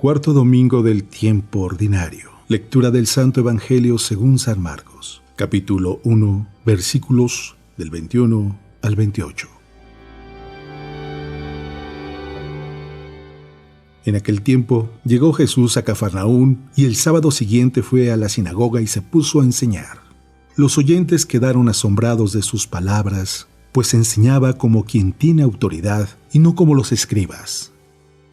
cuarto domingo del tiempo ordinario. Lectura del Santo Evangelio según San Marcos, capítulo 1, versículos del 21 al 28. En aquel tiempo llegó Jesús a Cafarnaún y el sábado siguiente fue a la sinagoga y se puso a enseñar. Los oyentes quedaron asombrados de sus palabras, pues enseñaba como quien tiene autoridad y no como los escribas.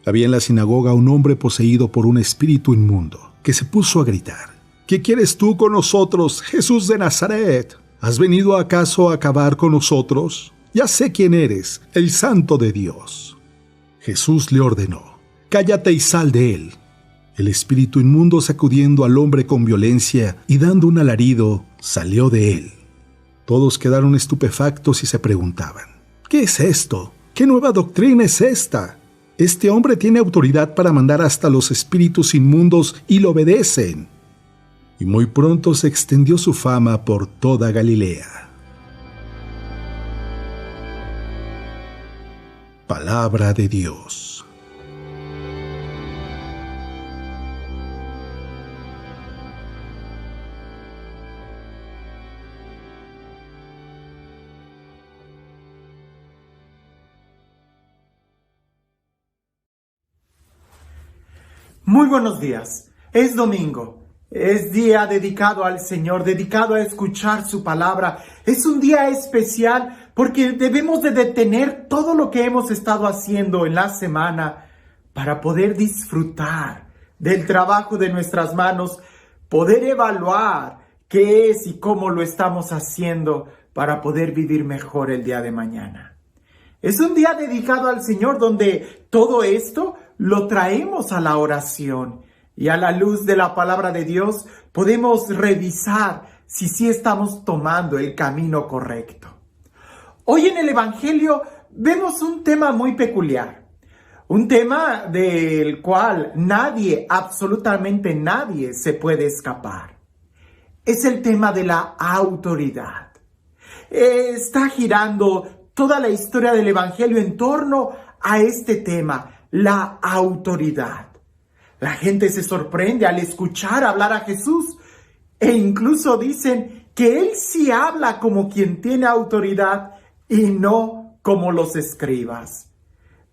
Había en la sinagoga un hombre poseído por un espíritu inmundo, que se puso a gritar: ¿Qué quieres tú con nosotros, Jesús de Nazaret? ¿Has venido acaso a acabar con nosotros? Ya sé quién eres, el Santo de Dios. Jesús le ordenó: cállate y sal de él. El espíritu inmundo, sacudiendo al hombre con violencia y dando un alarido, salió de él. Todos quedaron estupefactos y se preguntaban: ¿qué es esto? ¿Qué nueva doctrina es esta? Este hombre tiene autoridad para mandar hasta los espíritus inmundos y lo obedecen. Y muy pronto se extendió su fama por toda Galilea. Palabra de Dios. Muy buenos días. Es domingo. Es día dedicado al Señor, dedicado a escuchar su palabra. Es un día especial porque debemos de detener todo lo que hemos estado haciendo en la semana para poder disfrutar del trabajo de nuestras manos, poder evaluar qué es y cómo lo estamos haciendo para poder vivir mejor el día de mañana. Es un día dedicado al Señor donde todo esto lo traemos a la oración y a la luz de la palabra de Dios podemos revisar si sí estamos tomando el camino correcto. Hoy en el Evangelio vemos un tema muy peculiar, un tema del cual nadie, absolutamente nadie, se puede escapar. Es el tema de la autoridad. Está girando toda la historia del Evangelio en torno a este tema, la autoridad. La gente se sorprende al escuchar hablar a Jesús e incluso dicen que Él sí habla como quien tiene autoridad y no como los escribas.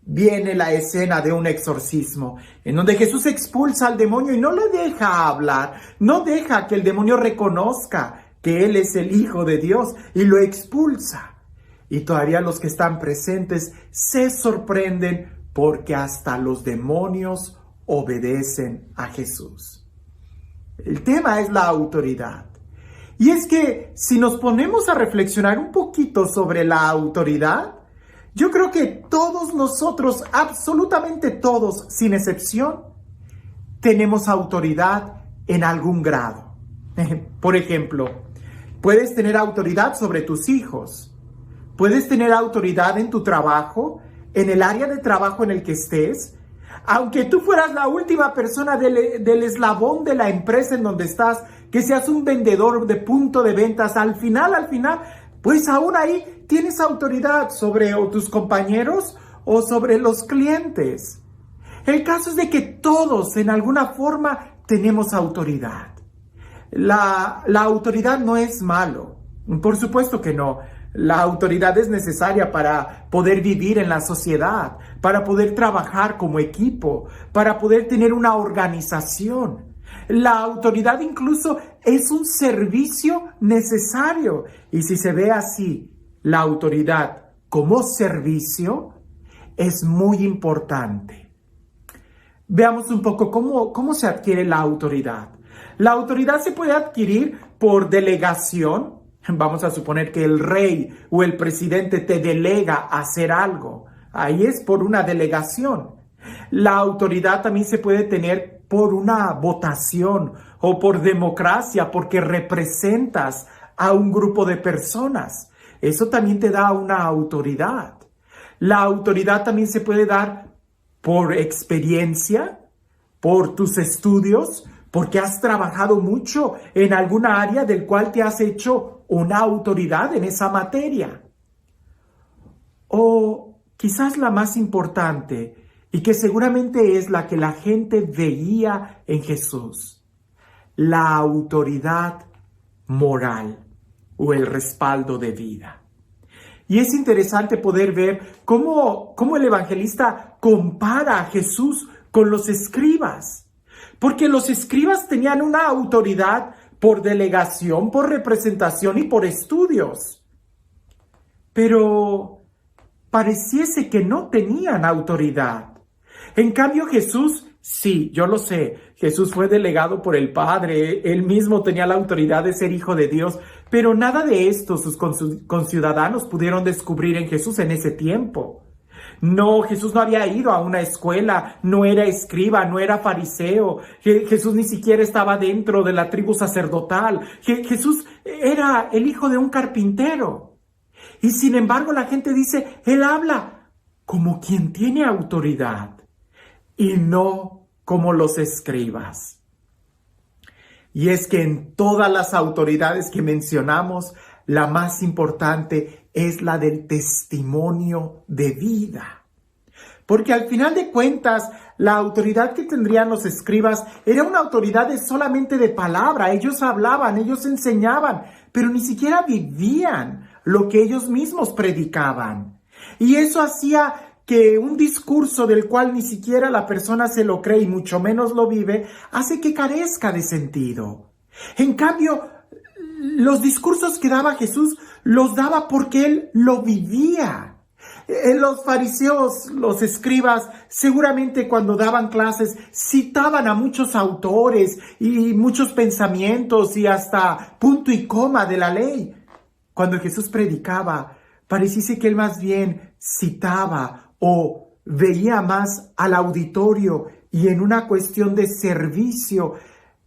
Viene la escena de un exorcismo en donde Jesús expulsa al demonio y no le deja hablar, no deja que el demonio reconozca que Él es el Hijo de Dios y lo expulsa. Y todavía los que están presentes se sorprenden porque hasta los demonios obedecen a Jesús. El tema es la autoridad. Y es que si nos ponemos a reflexionar un poquito sobre la autoridad, yo creo que todos nosotros, absolutamente todos, sin excepción, tenemos autoridad en algún grado. Por ejemplo, puedes tener autoridad sobre tus hijos, puedes tener autoridad en tu trabajo, en el área de trabajo en el que estés, aunque tú fueras la última persona del eslabón de la empresa en donde estás, que seas un vendedor de punto de ventas, al final, pues aún ahí tienes autoridad sobre o tus compañeros o sobre los clientes. El caso es de que todos en alguna forma tenemos autoridad. La autoridad no es malo, por supuesto que no. La autoridad es necesaria para poder vivir en la sociedad, para poder trabajar como equipo, para poder tener una organización. La autoridad incluso es un servicio necesario. Y si se ve así, la autoridad como servicio es muy importante. Veamos un poco cómo se adquiere la autoridad. La autoridad se puede adquirir por delegación. Vamos a suponer que el rey o el presidente te delega a hacer algo. Ahí es por una delegación. La autoridad también se puede tener por una votación o por democracia, porque representas a un grupo de personas. Eso también te da una autoridad. La autoridad también se puede dar por experiencia, por tus estudios, porque has trabajado mucho en alguna área del cual te has hecho una autoridad en esa materia. O quizás la más importante y que seguramente es la que la gente veía en Jesús: la autoridad moral o el respaldo de vida. Y es interesante poder ver cómo el evangelista compara a Jesús con los escribas, porque los escribas tenían una autoridad por delegación, por representación y por estudios, pero pareciese que no tenían autoridad. En cambio, Jesús, sí, yo lo sé, Jesús fue delegado por el Padre, él mismo tenía la autoridad de ser hijo de Dios, pero nada de esto sus conciudadanos pudieron descubrir en Jesús en ese tiempo. No, Jesús no había ido a una escuela, no era escriba, no era fariseo, Jesús ni siquiera estaba dentro de la tribu sacerdotal, Jesús era el hijo de un carpintero. Y sin embargo la gente dice, él habla como quien tiene autoridad y no como los escribas. Y es que en todas las autoridades que mencionamos, la más importante es la del testimonio de vida. Porque al final de cuentas, la autoridad que tendrían los escribas era una autoridad solamente de palabra. Ellos hablaban, ellos enseñaban, pero ni siquiera vivían lo que ellos mismos predicaban. Y eso hacía que un discurso del cual ni siquiera la persona se lo cree y mucho menos lo vive, hace que carezca de sentido. En cambio, los discursos que daba Jesús los daba porque él lo vivía. Los fariseos, los escribas, seguramente cuando daban clases citaban a muchos autores y muchos pensamientos y hasta punto y coma de la ley. Cuando Jesús predicaba, pareciese que él más bien citaba o veía más al auditorio y en una cuestión de servicio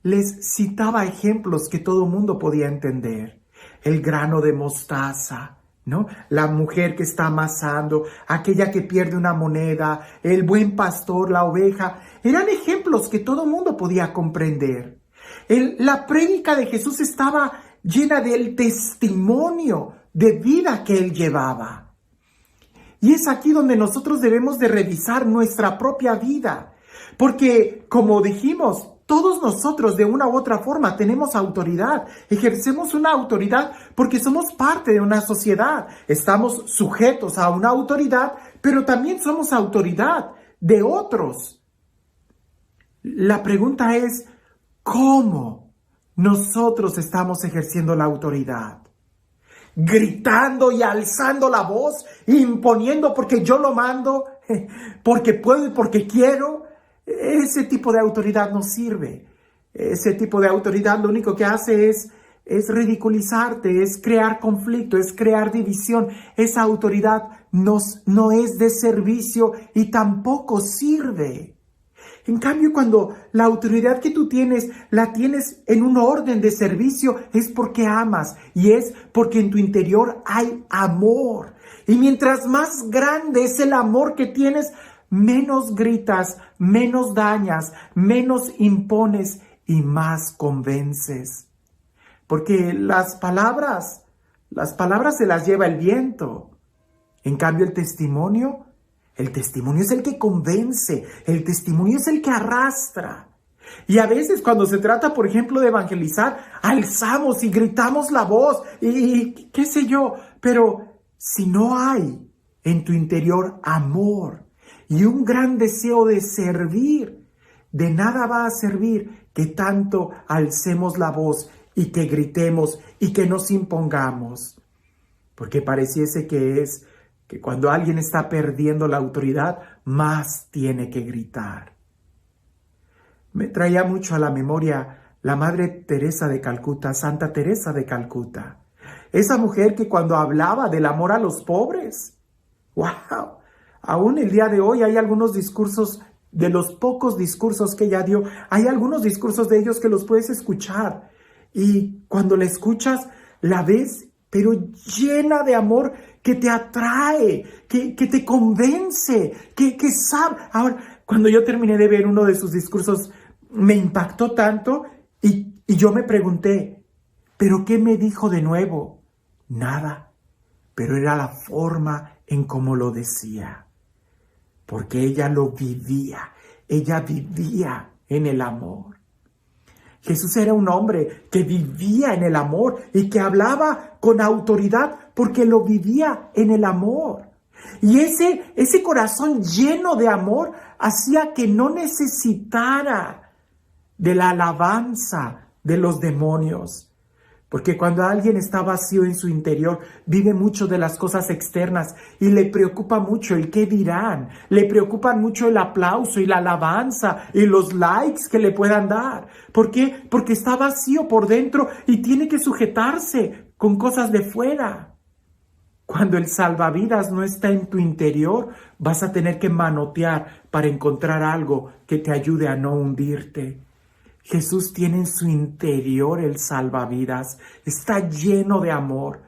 les citaba ejemplos que todo mundo podía entender. El grano de mostaza, ¿no? La mujer que está amasando, aquella que pierde una moneda, el buen pastor, la oveja, eran ejemplos que todo mundo podía comprender. La prédica de Jesús estaba llena del testimonio de vida que él llevaba. Y es aquí donde nosotros debemos de revisar nuestra propia vida, porque como dijimos, todos nosotros de una u otra forma tenemos autoridad, ejercemos una autoridad porque somos parte de una sociedad, estamos sujetos a una autoridad, pero también somos autoridad de otros. La pregunta es, ¿cómo nosotros estamos ejerciendo la autoridad? Gritando y alzando la voz, imponiendo porque yo lo mando, porque puedo y porque quiero. Ese tipo de autoridad no sirve. Ese tipo de autoridad lo único que hace es ridiculizarte, es crear conflicto, es crear división. Esa autoridad no es de servicio y tampoco sirve. En cambio, cuando la autoridad que tú tienes, la tienes en un orden de servicio, es porque amas y es porque en tu interior hay amor. Y mientras más grande es el amor que tienes, menos gritas, menos dañas, menos impones y más convences. Porque las palabras se las lleva el viento. En cambio, el testimonio es el que convence, el testimonio es el que arrastra. Y a veces cuando se trata, por ejemplo, de evangelizar, alzamos y gritamos la voz y qué sé yo, pero si no hay en tu interior amor y un gran deseo de servir, de nada va a servir que tanto alcemos la voz y que gritemos y que nos impongamos. Porque pareciese que cuando alguien está perdiendo la autoridad, más tiene que gritar. Me traía mucho a la memoria la Madre Teresa de Calcuta, Santa Teresa de Calcuta. Esa mujer que cuando hablaba del amor a los pobres, ¡wow! Aún el día de hoy hay algunos discursos, de los pocos discursos que ella dio, hay algunos discursos de ellos que los puedes escuchar. Y cuando la escuchas, la ves, pero llena de amor, que te atrae, que te convence, que sabe. Ahora, cuando yo terminé de ver uno de sus discursos, me impactó tanto y yo me pregunté, ¿pero qué me dijo de nuevo? Nada, pero era la forma en cómo lo decía. porque ella lo vivía. Ella vivía en el amor. Jesús era un hombre que vivía en el amor y que hablaba con autoridad porque lo vivía en el amor. Y ese corazón lleno de amor hacía que no necesitara de la alabanza de los demonios. Porque cuando alguien está vacío en su interior, vive mucho de las cosas externas y le preocupa mucho el qué dirán. Le preocupan mucho el aplauso y la alabanza y los likes que le puedan dar. ¿Por qué? Porque está vacío por dentro y tiene que sujetarse con cosas de fuera. Cuando el salvavidas no está en tu interior, vas a tener que manotear para encontrar algo que te ayude a no hundirte. Jesús tiene en su interior el salvavidas, está lleno de amor.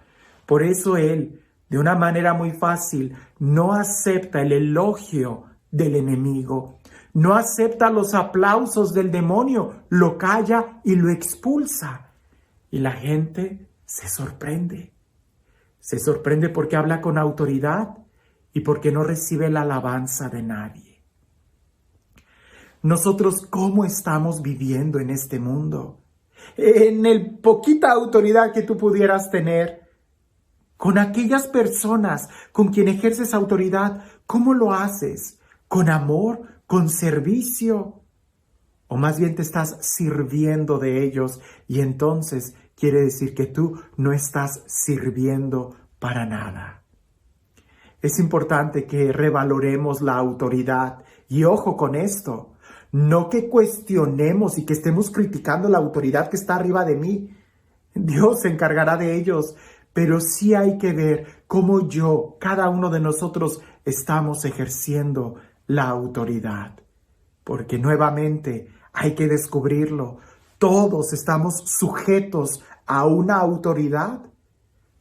Por eso Él, de una manera muy fácil, no acepta el elogio del enemigo, no acepta los aplausos del demonio, lo calla y lo expulsa. Y la gente se sorprende. Se sorprende porque habla con autoridad y porque no recibe la alabanza de nadie. Nosotros, ¿cómo estamos viviendo en este mundo? En el poquita autoridad que tú pudieras tener, con aquellas personas con quien ejerces autoridad, ¿cómo lo haces? ¿Con amor? ¿Con servicio? O más bien te estás sirviendo de ellos y entonces quiere decir que tú no estás sirviendo para nada. Es importante que revaloremos la autoridad y ojo con esto. No que cuestionemos y que estemos criticando la autoridad que está arriba de mí. Dios se encargará de ellos, pero sí hay que ver cómo cada uno de nosotros, estamos ejerciendo la autoridad. Porque nuevamente hay que descubrirlo. Todos estamos sujetos a una autoridad,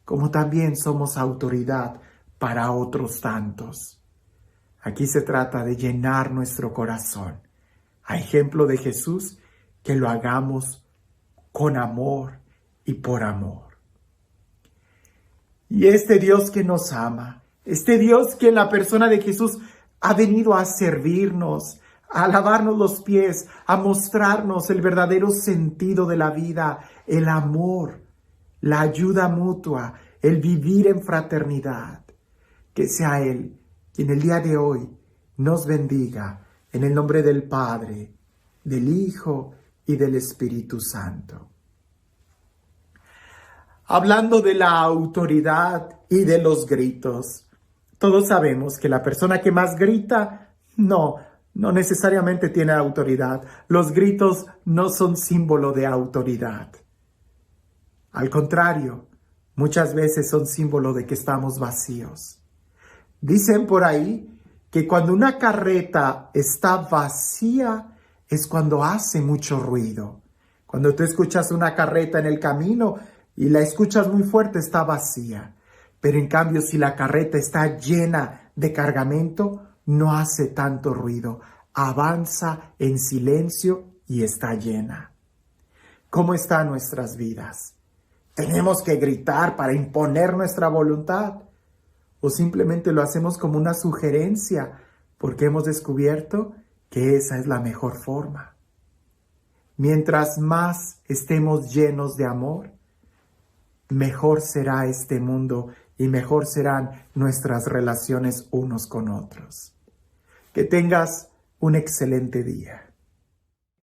como también somos autoridad para otros tantos. Aquí se trata de llenar nuestro corazón. A ejemplo de Jesús, que lo hagamos con amor y por amor. Y este Dios que nos ama, este Dios que en la persona de Jesús ha venido a servirnos, a lavarnos los pies, a mostrarnos el verdadero sentido de la vida, el amor, la ayuda mutua, el vivir en fraternidad. Que sea Él quien el día de hoy nos bendiga. En el nombre del Padre, del Hijo y del Espíritu Santo. Hablando de la autoridad y de los gritos, todos sabemos que la persona que más grita no necesariamente tiene autoridad. Los gritos no son símbolo de autoridad. Al contrario, muchas veces son símbolo de que estamos vacíos. Dicen por ahí que cuando una carreta está vacía es cuando hace mucho ruido. Cuando tú escuchas una carreta en el camino y la escuchas muy fuerte, está vacía. Pero en cambio, si la carreta está llena de cargamento, no hace tanto ruido. Avanza en silencio y está llena. ¿Cómo están nuestras vidas? ¿Tenemos que gritar para imponer nuestra voluntad? ¿O simplemente lo hacemos como una sugerencia porque hemos descubierto que esa es la mejor forma? Mientras más estemos llenos de amor, mejor será este mundo y mejor serán nuestras relaciones unos con otros. Que tengas un excelente día.